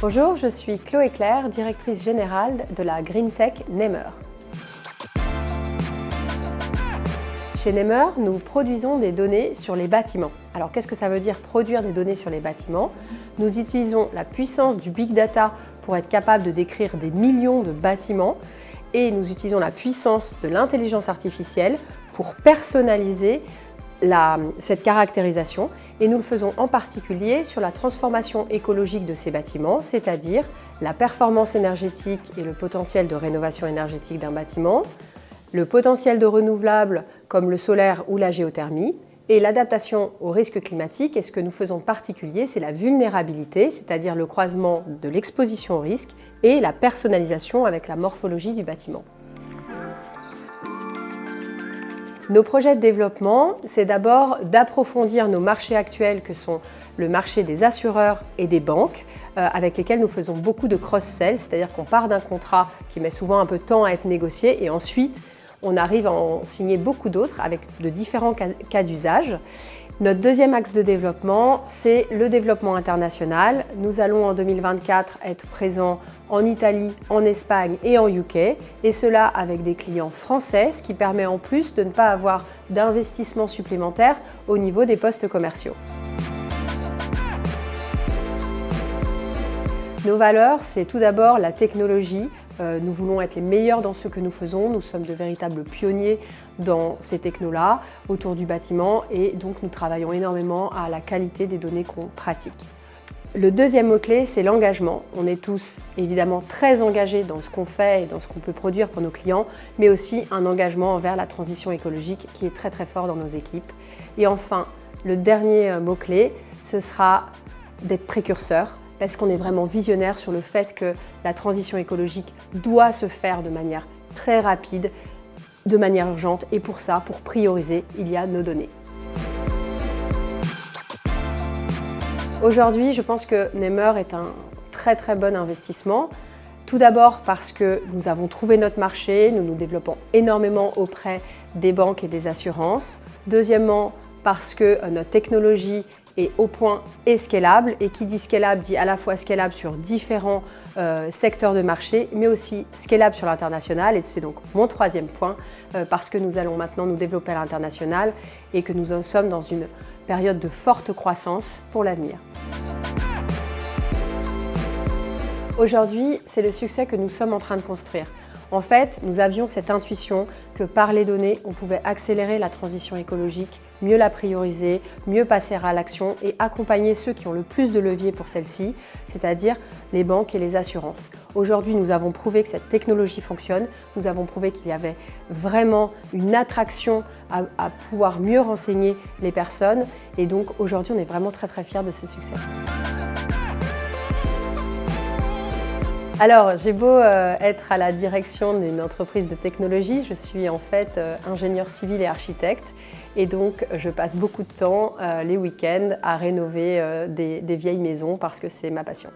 Bonjour, je suis Chloé Claire, directrice générale de la Green Tech Nemer. Chez Nemer, nous produisons des données sur les bâtiments. Alors qu'est-ce que ça veut dire produire des données sur les bâtiments? Nous utilisons la puissance du Big Data pour être capable de décrire des millions de bâtiments et nous utilisons la puissance de l'intelligence artificielle pour personnaliser cette caractérisation et nous le faisons en particulier sur la transformation écologique de ces bâtiments, c'est-à-dire la performance énergétique et le potentiel de rénovation énergétique d'un bâtiment, le potentiel de renouvelables comme le solaire ou la géothermie et l'adaptation aux risques climatiques. Et ce que nous faisons en particulier, c'est la vulnérabilité, c'est-à-dire le croisement de l'exposition au risque et la personnalisation avec la morphologie du bâtiment. Nos projets de développement, c'est d'abord d'approfondir nos marchés actuels que sont le marché des assureurs et des banques avec lesquels nous faisons beaucoup de cross-sell, c'est-à-dire qu'on part d'un contrat qui met souvent un peu de temps à être négocié et ensuite on arrive à en signer beaucoup d'autres avec de différents cas d'usage. Notre deuxième axe de développement, c'est le développement international. Nous allons en 2024 être présents en Italie, en Espagne et en UK, et cela avec des clients français, ce qui permet en plus de ne pas avoir d'investissement supplémentaire au niveau des postes commerciaux. Nos valeurs, c'est tout d'abord la technologie. Nous voulons être les meilleurs dans ce que nous faisons. Nous sommes de véritables pionniers dans ces technos-là, autour du bâtiment, et donc nous travaillons énormément à la qualité des données qu'on pratique. Le deuxième mot-clé, c'est l'engagement. On est tous évidemment très engagés dans ce qu'on fait et dans ce qu'on peut produire pour nos clients, mais aussi un engagement envers la transition écologique qui est très très fort dans nos équipes. Et enfin, le dernier mot-clé, ce sera d'être précurseur, parce qu'on est vraiment visionnaire sur le fait que la transition écologique doit se faire de manière très rapide, de manière urgente, et pour ça, pour prioriser, il y a nos données. Aujourd'hui, je pense que Nemer est un très très bon investissement. Tout d'abord parce que nous avons trouvé notre marché, nous nous développons énormément auprès des banques et des assurances. Deuxièmement, parce que notre technologie est au point et scalable, et qui dit scalable dit à la fois scalable sur différents secteurs de marché, mais aussi scalable sur l'international, et c'est donc mon troisième point, parce que nous allons maintenant nous développer à l'international et que nous sommes dans une période de forte croissance pour l'avenir. Aujourd'hui, c'est le succès que nous sommes en train de construire. En fait, nous avions cette intuition que par les données, on pouvait accélérer la transition écologique, mieux la prioriser, mieux passer à l'action et accompagner ceux qui ont le plus de levier pour celle-ci, c'est-à-dire les banques et les assurances. Aujourd'hui, nous avons prouvé que cette technologie fonctionne, nous avons prouvé qu'il y avait vraiment une attraction à pouvoir mieux renseigner les personnes, et donc aujourd'hui, on est vraiment très très fiers de ce succès. Alors, j'ai beau être à la direction d'une entreprise de technologie, je suis en fait ingénieur civil et architecte, et donc je passe beaucoup de temps les week-ends à rénover des vieilles maisons parce que c'est ma passion.